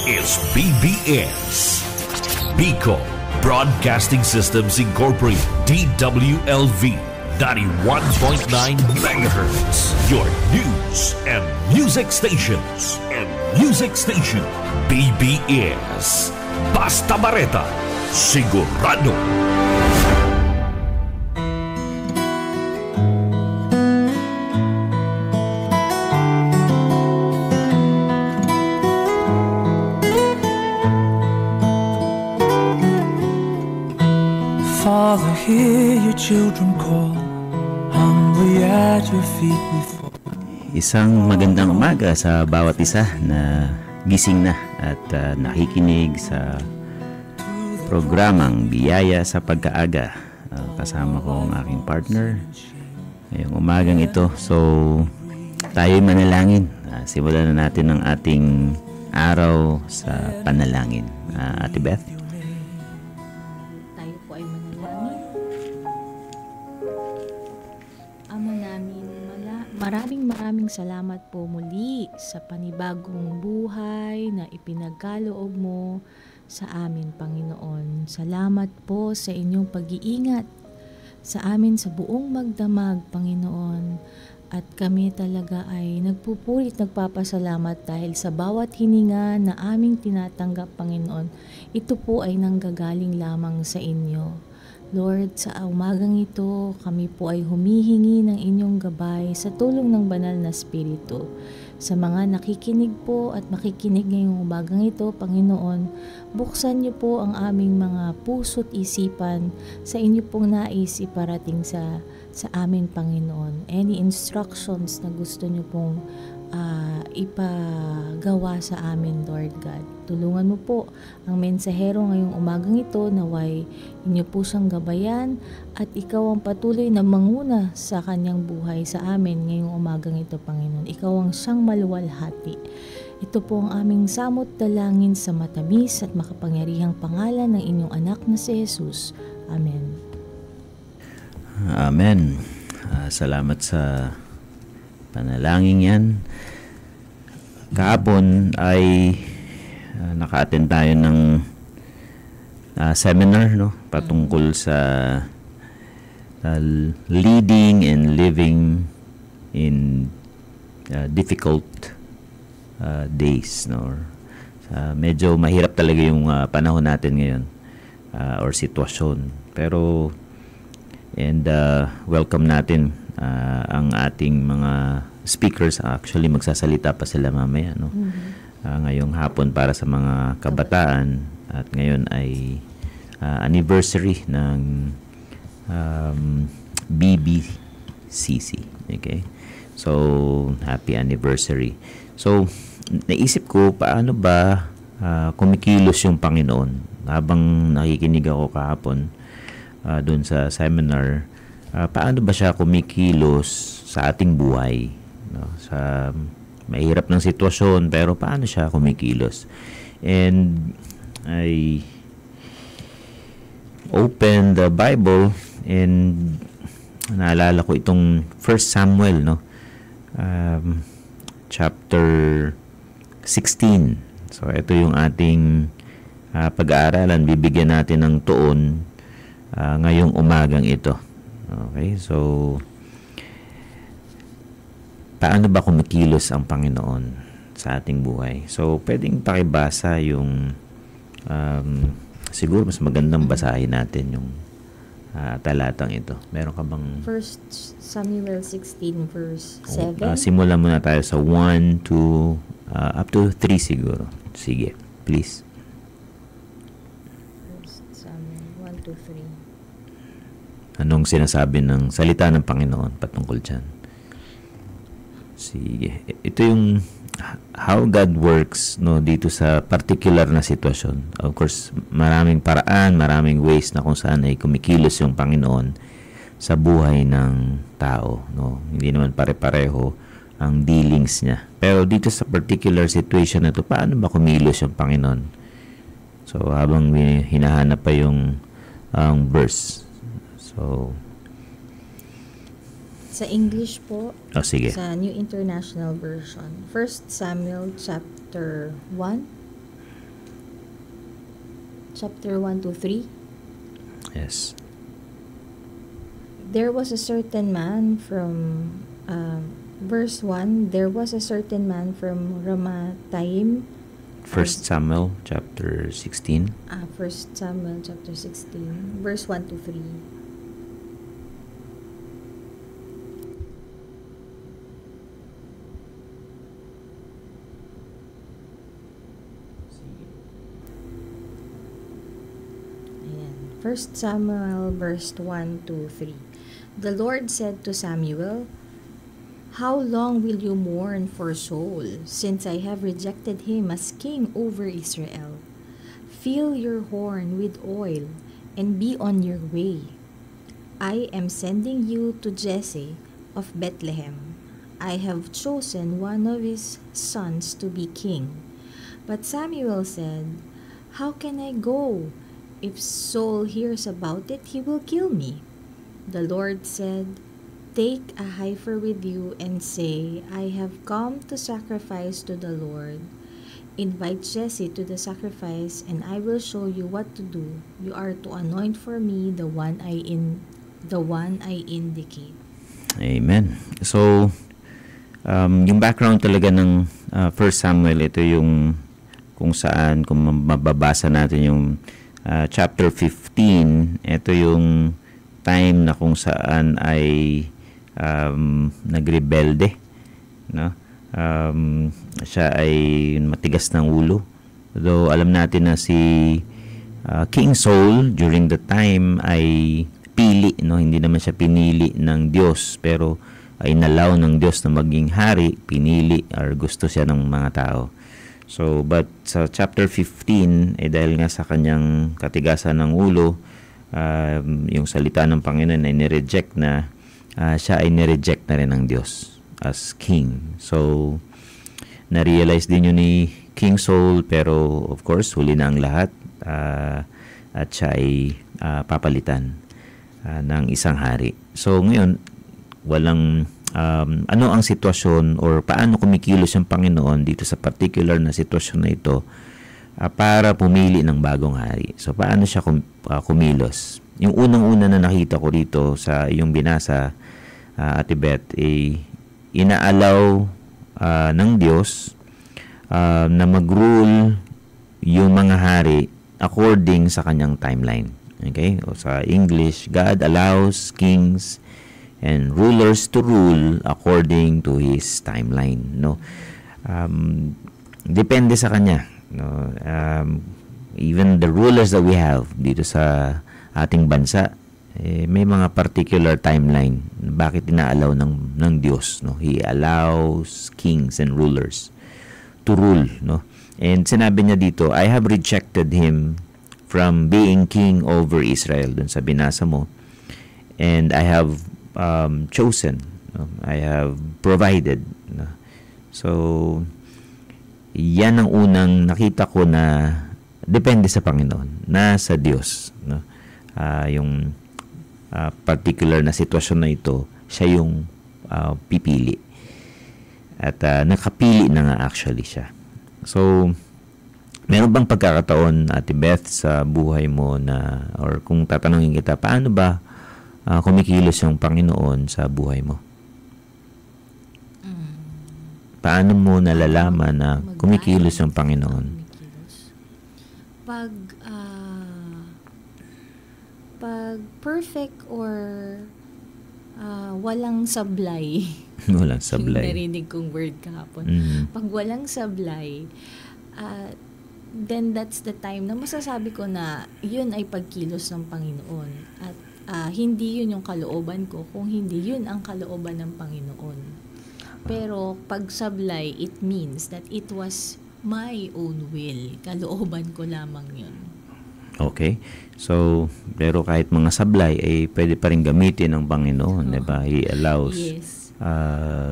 is BBS. Bicol Broadcasting Systems Incorporated, DWLV 91.9 MHz. Your news and music stations. BBS. Basta Bareta. Sigurado. Father, hear your children call. Humbly at your feet we fall. Isang magandang umaga sa bawat isa na gising na at nakikinig sa programang Biyaya sa Pagkaaga. Kasama ko ang aking partner ngayong umagang ito. So, tayo'y manalangin. Simulan na natin ang ating araw sa panalangin. Ate Beth? Tayo po ay manalangin. Ama namin, maraming salamat po muli sa panibagong buhay na ipinagkaloob mo sa amin, Panginoon. Salamat po sa inyong pag-iingat sa amin sa buong magdamag, Panginoon. At kami talaga ay nagpupulit, nagpapasalamat dahil sa bawat hininga na aming tinatanggap, Panginoon, ito po ay nanggagaling lamang sa inyo. Lord, sa umagang ito, kami po ay humihingi ng inyong gabay sa tulong ng banal na Espiritu. Sa mga nakikinig po at makikinig ngayong umagang ito, Panginoon, buksan niyo po ang aming mga puso't isipan sa inyo pong nais iparating sa amin, Panginoon. Any instructions na gusto niyo pong ipagawa sa amin, Lord God. Tulungan mo po ang mensahero ngayong umagang ito, naway inyo po siyang gabayan at ikaw ang patuloy na manguna sa kanyang buhay sa amin ngayong umagang ito, Panginoon. Ikaw ang siyang maluwalhati. Ito po ang aming samot dalangin sa matamis at makapangyarihang pangalan ng inyong anak na si Jesus. Amen. Amen. Salamat sa panalangin yan. Kahapon ay naka-attend tayo ng seminar, no, patungkol sa leading and living in difficult days, no. Medyo mahirap talaga yung panahon natin ngayon or sitwasyon. Pero welcome natin ang ating mga speakers. Actually magsasalita pa sila mamaya, no. Ngayong hapon para sa mga kabataan at ngayon ay anniversary ng BBCC. Okay? So, happy anniversary. So, naisip ko paano ba kumikilos yung Panginoon habang nakikinig ako kahapon doon sa seminar. Paano ba siya kumikilos sa ating buhay, no? Sa mahirap ng sitwasyon, pero paano siya kumikilos? And I opened the Bible and naalala ko itong 1 Samuel, no? Chapter 16. So ito yung ating pag-aaralan. Bibigyan natin ng tuon ngayong umagang ito. Okay, so paano ba kumikilos ang Panginoon sa ating buhay? So, pwedeng pakibasa yung siguro mas magandang basahin natin yung talatang ito. Meron ka bang 1 Samuel 16 verse 7? Simulan muna tayo sa 1 to up to 3 siguro. Sige, please. 1 Samuel 1 to 3. Anong sinasabi ng salita ng Panginoon patungkol dyan? Sige. Ito yung how God works, no, dito sa particular na sitwasyon. Of course, maraming paraan, maraming ways na kung saan ay kumikilos yung Panginoon sa buhay ng tao, no. Hindi naman pare-pareho ang dealings niya. Pero dito sa particular situation na ito, paano ba kumilos yung Panginoon? So, habang hinahanap pa yung verse. So, sa English po, sige. Sa New International Version, 1 Samuel chapter 1 chapter 1 to 3. Yes. There was a certain man from verse 1, there was a certain man from Ramathaim. 1 Samuel chapter 16. 1 Samuel chapter 16, verse 1 to 3. Ayan. 1 Samuel verse 1 to 3. The Lord said to Samuel, "How long will you mourn for Saul, since I have rejected him as king over Israel? Fill your horn with oil and be on your way. I am sending you to Jesse of Bethlehem. I have chosen one of his sons to be king." But Samuel said, "How can I go? If Saul hears about it, he will kill me." The Lord said, "Take a heifer with you and say, 'I have come to sacrifice to the Lord.' Invite Jesse to the sacrifice, and I will show you what to do. You are to anoint for me the one I indicate." Amen. So, yung background talaga ng 1 Samuel, ito yung kung saan, kung mababasa natin yung chapter 15, ito yung time na kung saan ay nagrebelde, no? Siya ay matigas ng ulo. Though alam natin na si King Saul during the time ay pili, no? Hindi naman siya pinili ng Diyos, pero ay inalaw ng Diyos na maging hari, pinili or gusto siya ng mga tao. So, but sa chapter 15, dahil nga sa kanyang katigasan ng ulo, yung salita ng Panginoon ay nireject na, siya ay nireject na rin ng Diyos as king. So, na-realize din yun ni King Saul, pero of course, huli na ang lahat, at siya ay papalitan ng isang hari. So, ngayon, walang ano ang sitwasyon or paano kumikilos ang Panginoon dito sa particular na sitwasyon na ito para pumili ng bagong hari. So, paano siya kumilos? Yung unang-una na nakita ko rito sa iyong binasa, Ate Beth, inaalaw ng Diyos na mag-rule yung mga hari according sa kanyang timeline. Okay? O sa English, God allows kings and rulers to rule according to His timeline. No? Depende sa kanya. No, even the rulers that we have dito sa ating bansa, may mga particular timeline bakit inaalaw ng Diyos, no? He allows kings and rulers to rule, no? And sinabi niya dito, I have rejected him from being king over Israel, dun sa binasa mo, and I have chosen, no? I have provided, no? So yan ang unang nakita ko na depende sa Panginoon, nasa Diyos, no? Yung particular na sitwasyon na ito, siya yung pipili. At nakapili na nga actually siya. So, meron bang pagkakataon, Ate Beth, sa buhay mo na, or kung tatanungin kita, paano ba kumikilos yung Panginoon sa buhay mo? Paano mo nalalaman na kumikilos yung Panginoon? Pag perfect or walang sablay. Walang sablay. Yung narinig kong word kahapon. Pag walang sablay, then that's the time na masasabi ko na yun ay pagkilos ng Panginoon. At hindi yun yung kalooban ko, kung hindi yun ang kalooban ng Panginoon. Pero pag sablay, it means that it was my own will. Kalooban ko lamang yun. Okay. So, pero kahit mga sablay, pwede pa rin gamitin ng Panginoon, diba? He allows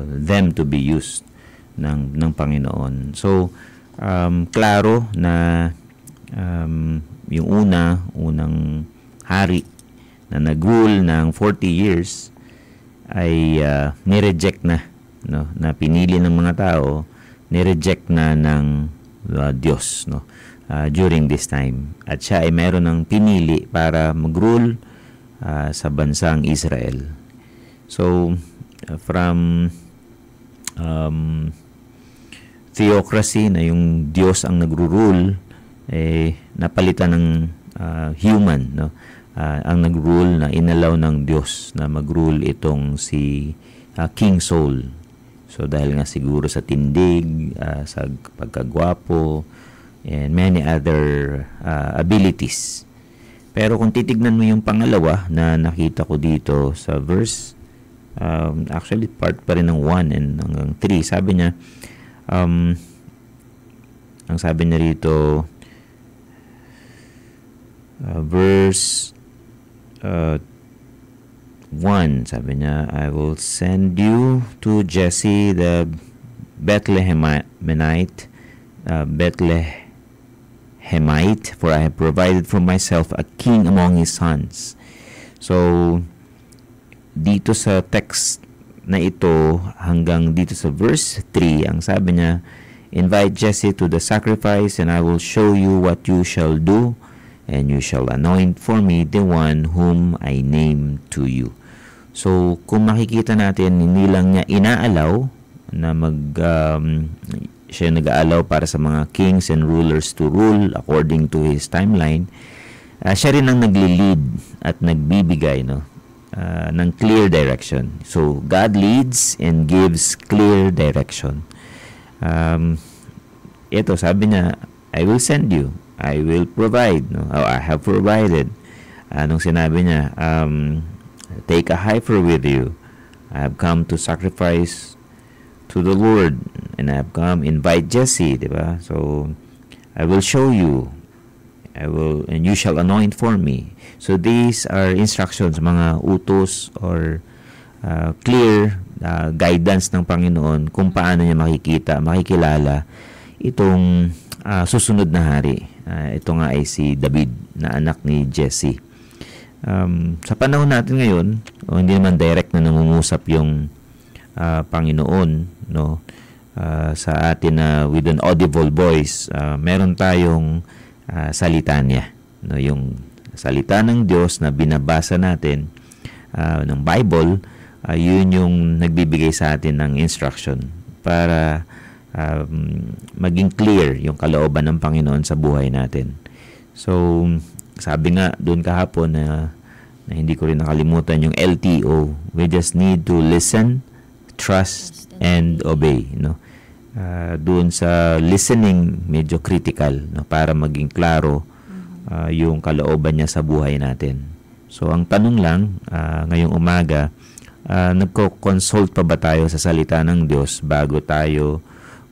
them to be used ng Panginoon. So, klaro na yung unang hari na nag-rule ng 40 years ay nireject na, no, na pinili ng mga tao, nireject na ng Diyos, no. during this time. At siya ay meron ng pinili para mag-rule sa bansang Israel. So, from theocracy na yung Diyos ang nagro-rule, napalitan ng human, no? Ang nag-rule na inalaw ng Diyos na mag-rule itong si King Saul. So dahil nga siguro sa tindig, sa pagkagwapo, and many other abilities. Pero kung titignan mo yung pangalawa na nakita ko dito sa verse, actually part pa rin ng 1 and hanggang 3, sabi niya, ang sabi niya rito, verse 1, sabi niya, I will send you to Jesse the Bethlehemite, for I have provided for myself a king among his sons. So, dito sa text na ito, hanggang dito sa verse 3, ang sabi niya, invite Jesse to the sacrifice, and I will show you what you shall do, and you shall anoint for me the one whom I name to you. So, kung makikita natin, hindi lang niya inaalaw na siya nag-aalaw para sa mga kings and rulers to rule according to his timeline. Siya rin ang nagli-lead at nagbibigay, no, ng clear direction. So, God leads and gives clear direction. Ito, sabi niya, I will send you. I will provide. No? I have provided. Anong sinabi niya? Take a heifer with you. I have come to sacrifice to the Lord. And I have come, invite Jesse. Diba? So, I will show you. And you shall anoint for me. So, these are instructions, mga utos or clear guidance ng Panginoon kung paano niya makikilala itong susunod na hari. Ito nga ay si David na anak ni Jesse. Sa panahon natin ngayon, hindi naman direct na nangungusap yung Panginoon, no, sa atin na with an audible voice, meron tayong salita niya, no, yung salita ng Diyos na binabasa natin ng Bible, yun yung nagbibigay sa atin ng instruction para maging clear yung kalooban ng Panginoon sa buhay natin. So, sabi nga doon kahapon na hindi ko rin nakalimutan yung LTO. We just need to listen, trust, and obey. No? Doon sa listening, medyo critical, no? Para maging klaro yung kalooban niya sa buhay natin. So, ang tanong lang, ngayong umaga, nagko-consult pa ba tayo sa salita ng Diyos bago tayo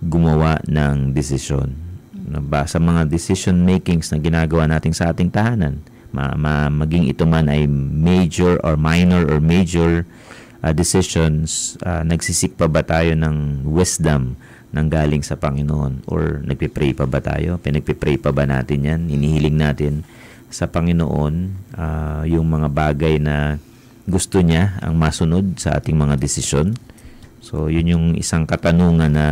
gumawa ng desisyon? Sa mga decision makings na ginagawa natin sa ating tahanan, maging ito man ay major or minor or major decisions, nagsisik pa ba tayo ng wisdom nang galing sa Panginoon? Or nagpipray pa ba tayo? Pinagpipray pa ba natin yan? Hinihiling natin sa Panginoon yung mga bagay na gusto niya ang masunod sa ating mga desisyon. So, yun yung isang katanungan na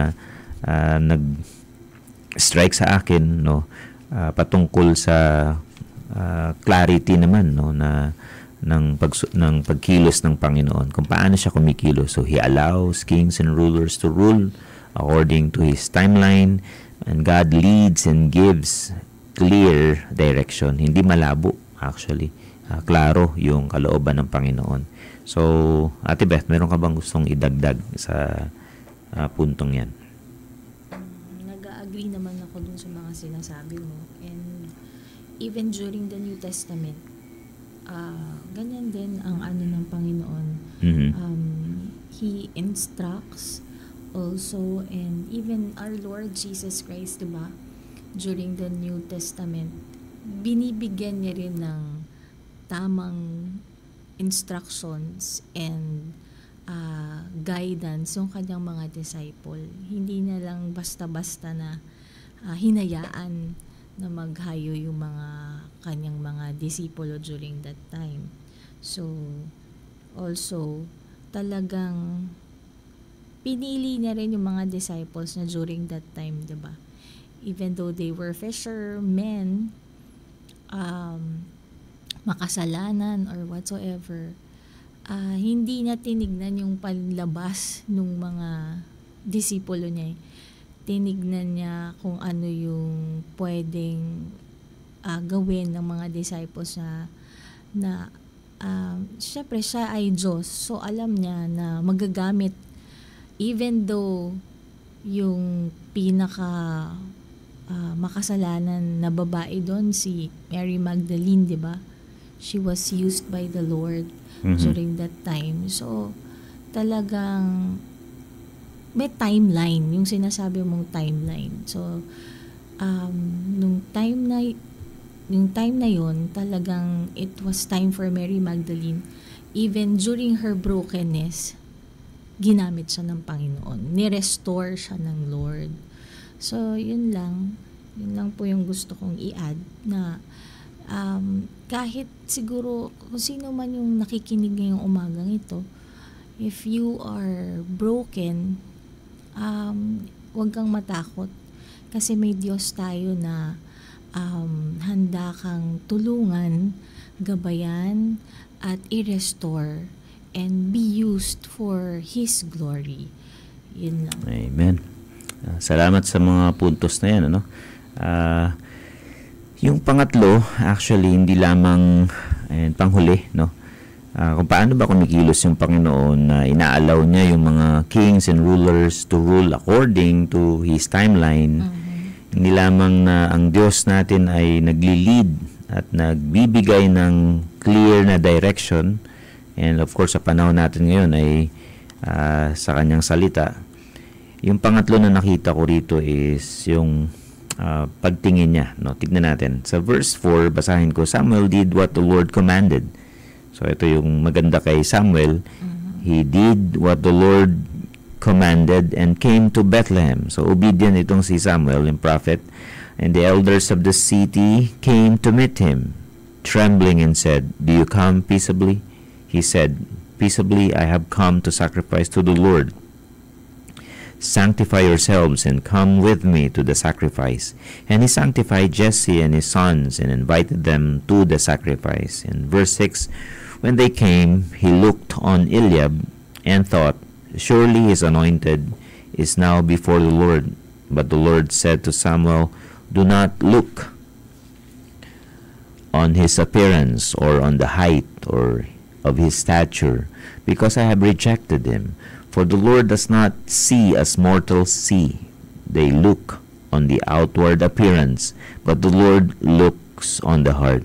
nag-strike sa akin, no, patungkol sa clarity naman, no, na ng pagkilos ng Panginoon, kung paano siya kumikilos. So, He allows kings and rulers to rule according to His timeline, and God leads and gives clear direction. Hindi malabo, actually. Klaro yung kalooban ng Panginoon. So, Ate Beth, meron ka bang gustong idagdag sa puntong yan? Nag-agree naman ako dun sa mga sinasabi mo. And even during the New Testament, ganyan din ang ano ng Panginoon. He instructs also, and even our Lord Jesus Christ, diba? During the New Testament, binibigyan niya rin ng tamang instructions and guidance yung kanyang mga disciple. Hindi na lang basta-basta na hinayaan na maghayo yung mga kanyang mga disipulo during that time. So, also, talagang pinili niya rin yung mga disciples na during that time, diba? even though they were fishermen, makasalanan or whatsoever, hindi niya tinignan yung panlabas ng mga disipulo niya. Tinignan niya kung ano yung pwedeng gawin ng mga disciples na syempre siya ay Diyos. So alam niya na magagamit, even though yung pinaka makasalanan na babae doon, si Mary Magdalene, di ba? She was used by the Lord during that time. So talagang may timeline, yung sinasabi mong timeline. So nung time na yon, talagang it was time for Mary Magdalene. Even during her brokenness, ginamit siya ng Panginoon. Ni-restore siya ng Lord. So, yun lang. Yun lang po yung gusto kong i-add na kahit siguro kung sino man yung nakikinig ngayong umagang ito, if you are broken, huwag kang matakot. Kasi may Diyos tayo na handa kang tulungan, gabayan, at i-restore and be used for His glory. Yun lang. Amen. Salamat sa mga puntos na yan. Yung pangatlo, actually, hindi lamang panghuli, no? Kung paano ba kumikilos yung Panginoon na inaalaw niya yung mga kings and rulers to rule according to His timeline. Hindi lamang na ang Diyos natin ay nagli-lead at nagbibigay ng clear na direction. And of course, sa panahon natin ngayon ay sa kanyang salita. Yung pangatlo na nakita ko rito is yung pagtingin niya. No? Tignan natin. Sa verse 4, basahin ko, Samuel did what the Lord commanded. So ito yung maganda kay Samuel. He did what the Lord commanded and came to Bethlehem. So obedient itong si Samuel, yung prophet. And the elders of the city came to meet him, trembling, and said, Do you come peaceably? He said, Peaceably I have come to sacrifice to the Lord. Sanctify yourselves and come with me to the sacrifice. And he sanctified Jesse and his sons and invited them to the sacrifice. In verse 6, when they came, he looked on Eliab and thought, Surely his anointed is now before the Lord. But the Lord said to Samuel, Do not look on his appearance or on the height or of his stature, because I have rejected him. For the Lord does not see as mortals see. They look on the outward appearance, but the Lord looks on the heart.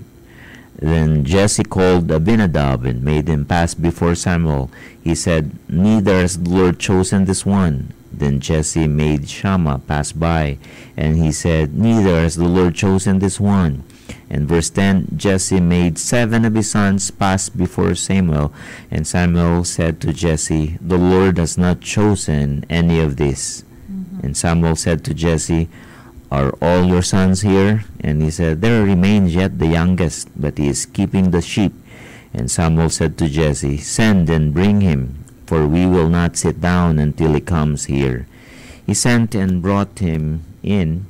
Then Jesse called Abinadab and made him pass before Samuel. He said, Neither has the Lord chosen this one. Then Jesse made Shammah pass by, and he said, Neither has the Lord chosen this one. In verse 10, Jesse made 7 of his sons pass before Samuel, and Samuel said to Jesse, The Lord has not chosen any of this. And Samuel said to Jesse, Are all your sons here? And he said, There remains yet the youngest, but he is keeping the sheep. And Samuel said to Jesse, Send and bring him, for we will not sit down until he comes here. He sent and brought him in.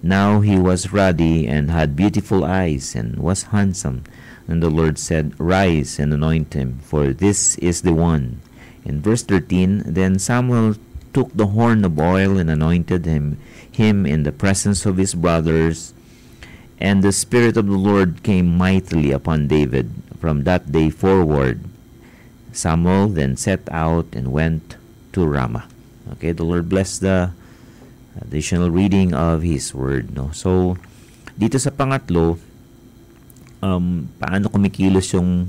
Now he was ruddy and had beautiful eyes and was handsome. And the Lord said, Rise and anoint him, for this is the one. In verse 13, Then Samuel took the horn of oil and anointed him in the presence of his brothers. And the Spirit of the Lord came mightily upon David from that day forward. Samuel then set out and went to Ramah. Okay, the Lord bless the additional reading of His Word. No? So, dito sa pangatlo, paano kumikilos ang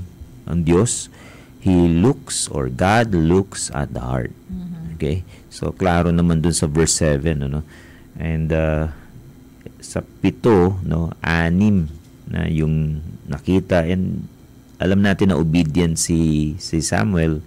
Diyos? He looks, or God looks at the heart. Okay? So, klaro naman dun sa verse 7. Ano? And sa 7, no, 6 na yung nakita. And alam natin na obedient si Samuel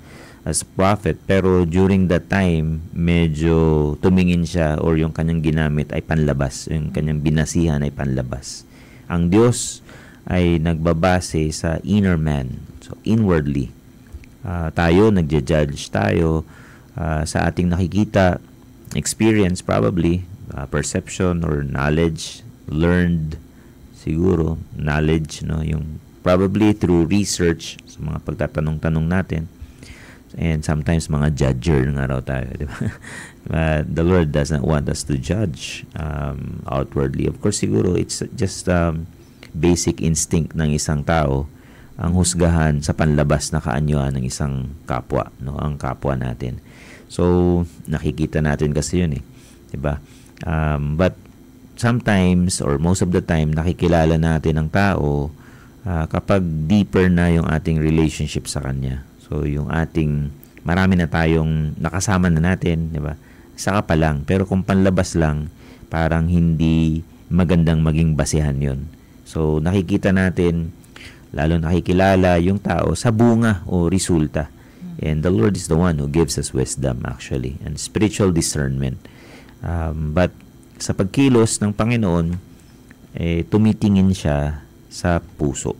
as a prophet, pero during that time medyo tumingin siya, or yung kanyang ginamit ay panlabas, yung kanyang binasihan ay panlabas. Ang Diyos ay nagbabase sa inner man, so inwardly. Tayo nagja-judge tayo sa ating nakikita, experience probably, perception or knowledge, learned siguro knowledge, no, yung probably through research sa mga pagtatanong-tanong natin, and sometimes mga judger nga raw tayo, di ba? But the Lord does not want us to judge outwardly. Of course, siguro it's just basic instinct ng isang tao ang husgahan sa panlabas na kaanyuan ng isang kapwa, no, ang kapwa natin. So nakikita natin kasi yun, diba? But sometimes or most of the time nakikilala natin ang tao kapag deeper na yung ating relationship sa kanya. So yung ating marami na tayong nakasama na natin, diba? Saka pa lang, pero kung panlabas lang, parang hindi magandang maging basehan yun. So nakikita natin, lalo nakikilala yung tao sa bunga o resulta. And the Lord is the one who gives us wisdom actually and spiritual discernment. But sa pagkilos ng Panginoon, tumitingin siya sa puso.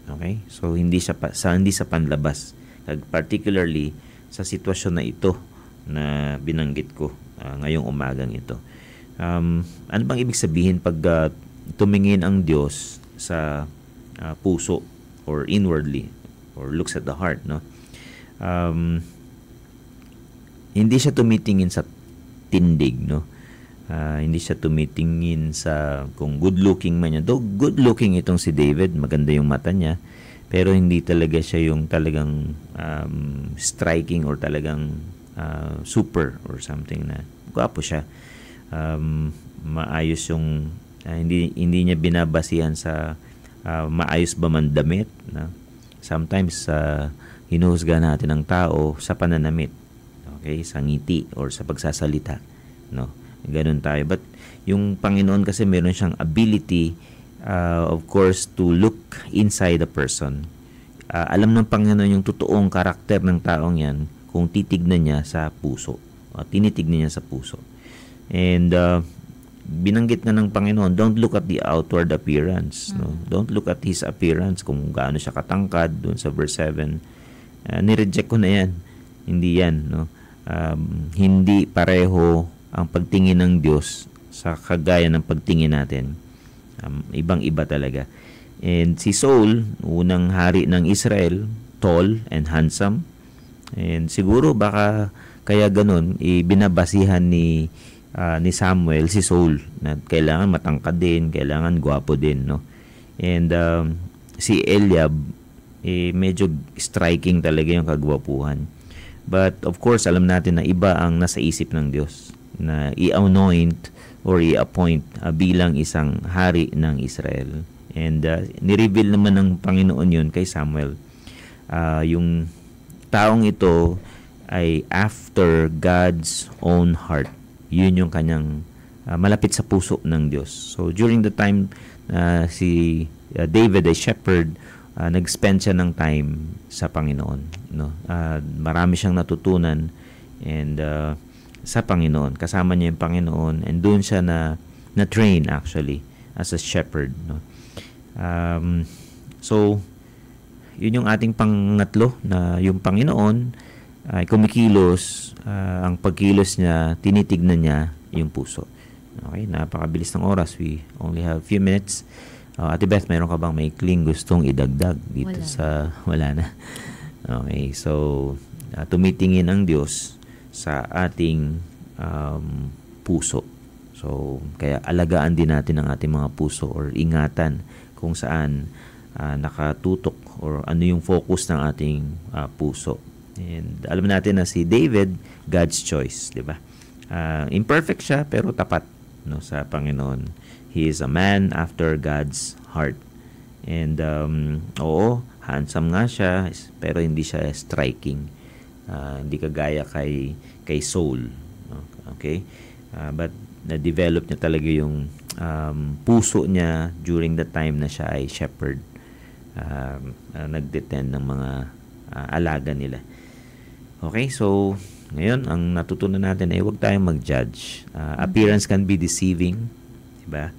Okay? So hindi sa panlabas. Particularly sa sitwasyon na ito na binanggit ko ngayong umagang ito. Ano bang ibig sabihin pag tumingin ang Diyos sa puso or inwardly or looks at the heart, no? Hindi siya tumitingin sa tindig, no? Hindi siya tumitingin sa kung good looking man niya. Though good looking itong si David, maganda yung mata niya, pero hindi talaga siya yung talagang striking or talagang super or something na gwapo siya. Maayos yung hindi niya binabasihan sa maayos ba man damit, no? Sometimes hinuhusga natin ang tao sa pananamit, okay, sa ngiti or sa pagsasalita, no? Ganun tayo. But yung Panginoon kasi meron siyang ability of course to look inside a person. Alam ng Panginoon yung totoong karakter ng taong yan kung titignan niya sa puso. Tinitignan niya sa puso. And binanggit na ng Panginoon, don't look at the outward appearance, no? Don't look at his appearance kung gaano siya katangkad doon sa verse 7. Ni-reject ko na yan. Hindi yan, no? Hindi pareho ang pagtingin ng Diyos sa kagaya ng pagtingin natin. Ibang-iba talaga. And si Saul, unang hari ng Israel, tall and handsome. And siguro baka kaya ganun, binabasihan ni Samuel si Saul na kailangan matangkad din, kailangan gwapo din, no? And si Eliab, medyo striking talaga yung kagwapuhan. But of course, alam natin na iba ang nasa isip ng Diyos na i-anoint or i-appoint bilang isang hari ng Israel. And ni-reveal naman ng Panginoon yun kay Samuel. Yung taong ito ay after God's own heart. Yun yung kanyang malapit sa puso ng Diyos. So during the time si David ay shepherd, nag-spend siya ng time sa Panginoon, no? Marami siyang natutunan and sa Panginoon, kasama niya yung Panginoon, and doon siya na train actually as a shepherd, no? So yun yung ating pangatlo, na yung Panginoon ay kumikilos, ang pagkilos niya, tinitignan niya yung puso. Okay, napakabilis ng oras. We only have few minutes. Ate Beth, mayroon ka bang maikling gustong idagdag dito? Wala na. Okay, so tumitingin ang Diyos sa ating puso. So kaya alagaan din natin ang ating mga puso or ingatan kung saan nakatutok or ano yung focus ng ating puso. And alam natin na si David, God's choice, di ba? Imperfect siya pero tapat, no, sa Panginoon. He is a man after God's heart. And oo, handsome nga siya pero hindi siya striking. Hindi kagaya kay Saul. Okay? But na-develop niya talaga yung puso niya during the time na siya ay shepherd. Nagdetend ng mga alaga nila. Okay, so ngayon ang natutunan natin ay huwag tayong mag-judge. Appearance can be deceiving, diba?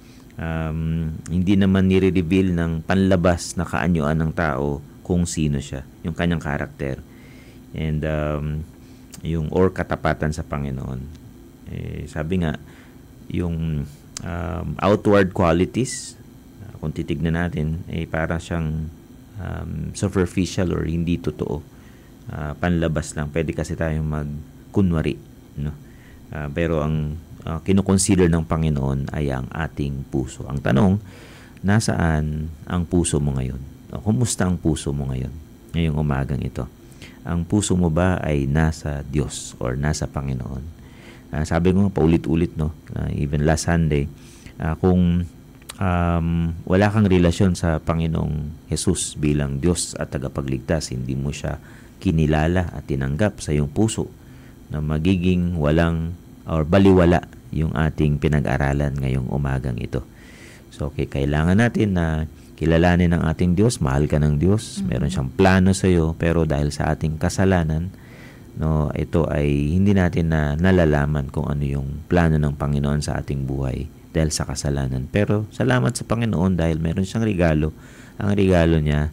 Hindi naman nire-reveal ng panlabas na kaanyuan ng tao kung sino siya, yung kanyang karakter, and yung or katapatan sa Panginoon. Sabi nga, yung outward qualities, kung titignan natin, para siyang superficial or hindi totoo. Panlabas lang. Pwede kasi tayong magkunwari, no? Pero ang kinoconsider ng Panginoon ay ang ating puso. Ang tanong, nasaan ang puso mo ngayon? Kumusta ang puso mo ngayon? Ngayong umagang ito. Ang puso mo ba ay nasa Diyos or nasa Panginoon? Sabi ko nga paulit-ulit, no? Even last Sunday, kung wala kang relasyon sa Panginoong Jesus bilang Diyos at tagapagligtas, hindi mo siya kinilala at tinanggap sa iyong puso, na magiging walang or baliwala yung ating pinag-aralan ngayong umagang ito. So, kailangan natin na kilalanin ang ating Diyos, mahal ka ng Diyos, meron siyang plano sa iyo, pero dahil sa ating kasalanan, no, ito ay hindi natin na nalalaman kung ano yung plano ng Panginoon sa ating buhay dahil sa kasalanan. Pero salamat sa Panginoon dahil meron siyang regalo. Ang regalo niya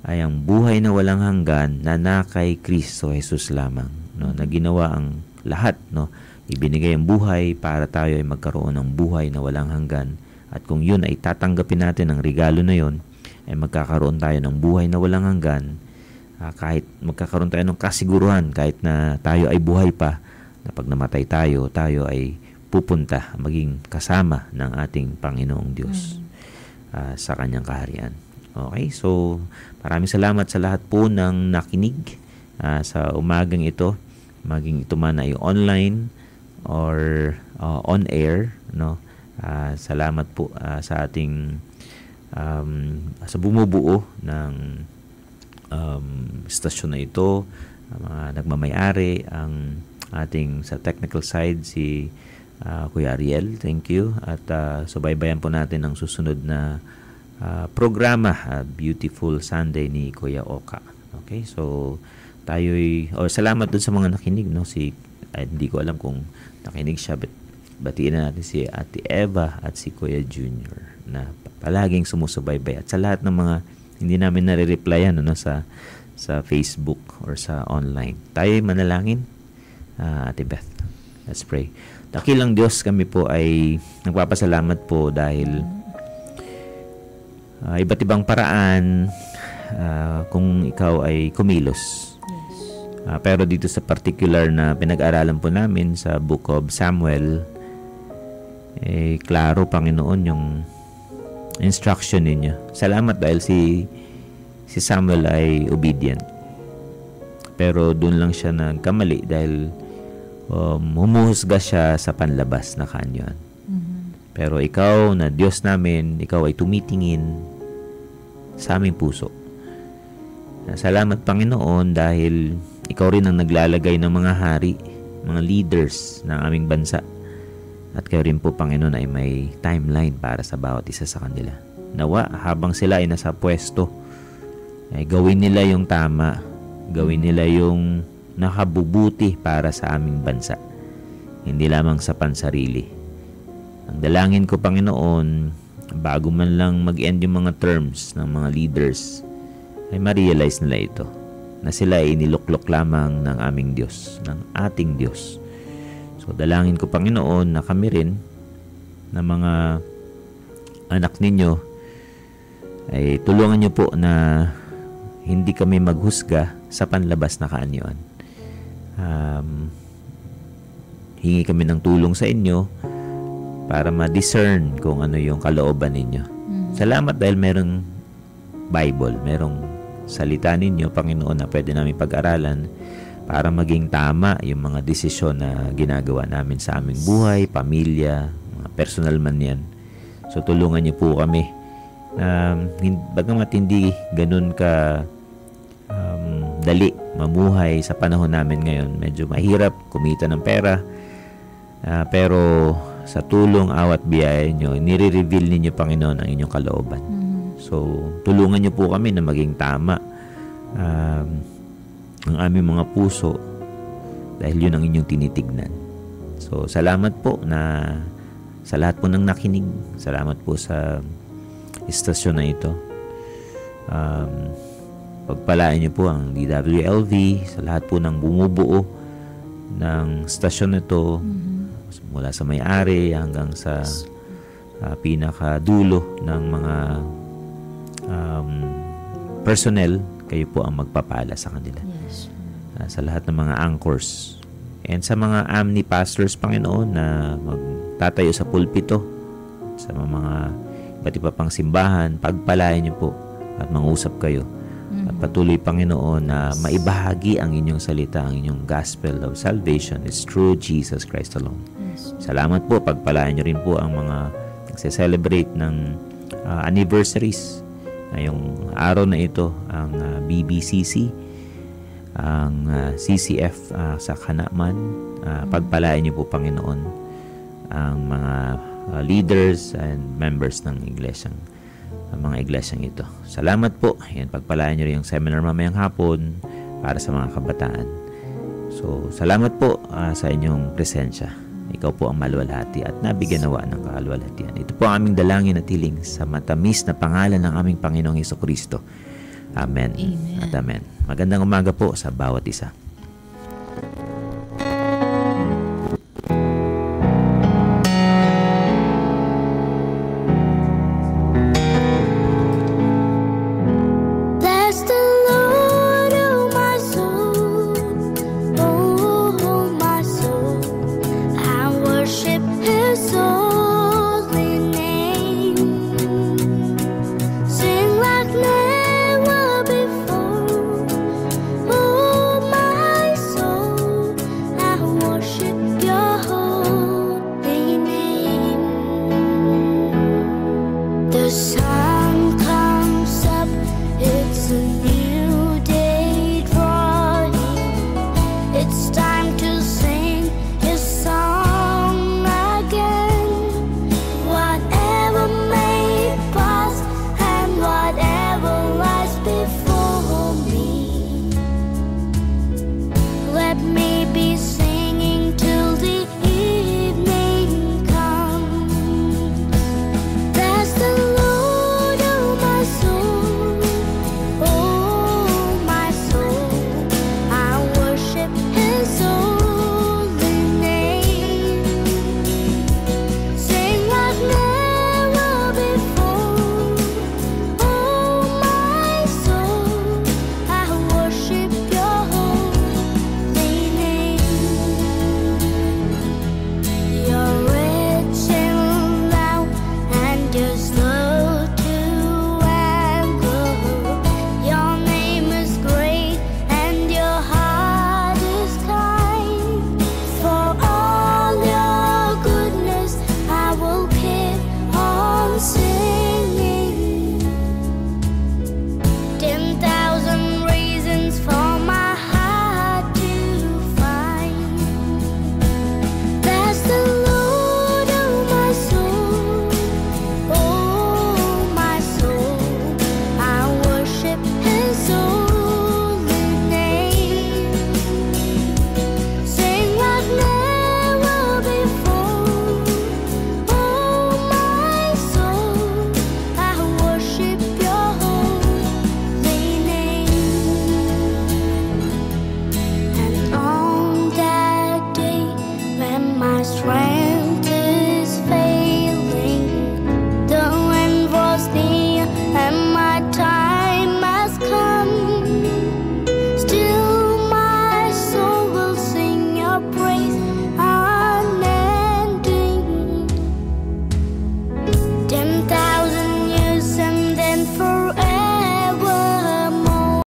ay ang buhay na walang hanggan na kay Kristo Jesus lamang, no, na ginawa ang lahat, no. Ibinigay ang buhay para tayo ay magkaroon ng buhay na walang hanggan. At kung yun ay tatanggapin natin ang regalo na yun, ay magkakaroon tayo ng buhay na walang hanggan. Kahit magkakaroon tayo ng kasiguruhan, kahit na tayo ay buhay pa, na pag namatay tayo, tayo ay pupunta, maging kasama ng ating Panginoong Diyos sa kanyang kaharian. Okay, so maraming salamat sa lahat po ng nakinig sa umagang ito, maging ito man ay online or on air, no. Salamat po sa ating sa bumubuo ng stasyon na ito, mga nagmamayari, ang ating sa technical side si Kuya Ariel, thank you, at subaybayan po natin ang susunod na programa, Beautiful Sunday ni Kuya Oka. Okay, so tayo'y salamat dun sa mga nakinig, no. Hindi ko alam kung nakinig siya, but batiin na natin si Ate Eva at si Kuya Junior na palaging sumusubaybay, at sa lahat ng mga hindi namin nare-replyan, no, sa Facebook or sa online. Tayo'y manalangin. Ate Beth, let's pray. Dakilang Diyos, kami po ay nagpapasalamat po dahil iba't ibang paraan kung ikaw ay kumilos. Pero dito sa particular na pinag-aralan po namin sa Book of Samuel, klaro, Panginoon, yung instruction ninyo. Salamat dahil si Samuel ay obedient. Pero doon lang siya nagkamali dahil humuhusga siya sa panlabas na kanyon. Pero ikaw na Diyos namin, ikaw ay tumitingin sa aming puso. Salamat, Panginoon, dahil ikaw rin ang naglalagay ng mga hari, mga leaders ng aming bansa. At kayo rin po, Panginoon, ay may timeline para sa bawat isa sa kanila. Nawa, habang sila ay nasa pwesto, ay gawin nila yung tama, gawin nila yung nakabubuti para sa aming bansa. Hindi lamang sa pansarili. Ang dalangin ko, Panginoon, bago man lang mag-end yung mga terms ng mga leaders, ay ma-realize nila ito, na sila ay iniluklok lamang ng aming Diyos, ng ating Diyos. So, dalangin ko, Panginoon, na kami rin, na mga anak ninyo, ay tulungan niyo po na hindi kami maghusga sa panlabas na kaanyuan. Hingi kami ng tulong sa inyo para ma-discern kung ano yung kalooban ninyo. Salamat dahil merong Bible, merong salita ninyo, Panginoon, na pwede namin pag-aralan para maging tama yung mga desisyon na ginagawa namin sa aming buhay, pamilya, mga personal man yan. So, tulungan niyo po kami. Bagamat hindi ganun ka dali mamuhay sa panahon namin ngayon. Medyo mahirap kumita ng pera. Pero sa tulong, awat biyaya nyo, nire-reveal ninyo, Panginoon, ang inyong kalooban. So, tulungan niyo po kami na maging tama ang aming mga puso dahil yun ang inyong tinitignan. So, salamat po na sa lahat po ng nakinig. Salamat po sa istasyon na ito. Pagpalain niyo po ang DWLV, sa lahat po ng bumubuo ng stasyon na ito, mula sa may-ari hanggang sa pinakadulo ng mga personnel, kayo po ang magpapala sa kanila. Yes. Sa lahat ng mga anchors. And sa mga AMNI pastors, Panginoon, na magtatayo sa pulpito, sa mga iba't iba pang simbahan, pagpalain niyo po at mangusap kayo. At patuloy, Panginoon, na maibahagi ang inyong salita, ang inyong gospel of salvation is through Jesus Christ alone. Yes. Salamat po, pagpalain niyo rin po ang mga nagse-celebrate ng anniversaries. Ngayong araw na ito, ang BBCC, ang CCF sa Kanaman. Pagpalain niyo po, Panginoon, ang mga leaders and members ng iglesyang mga iglesyang ito. Salamat po. Yan, pagpalain niyo rin yung seminar mamayang hapon para sa mga kabataan. So, salamat po sa inyong presensya. Ikaw po ang maluwalhati at nabigyan nawa ng kaluwalhatian. Ito po ang aming dalangin at hiling sa matamis na pangalan ng aming Panginoong Hesukristo. Amen. Amen. At amen. Magandang umaga po sa bawat isa.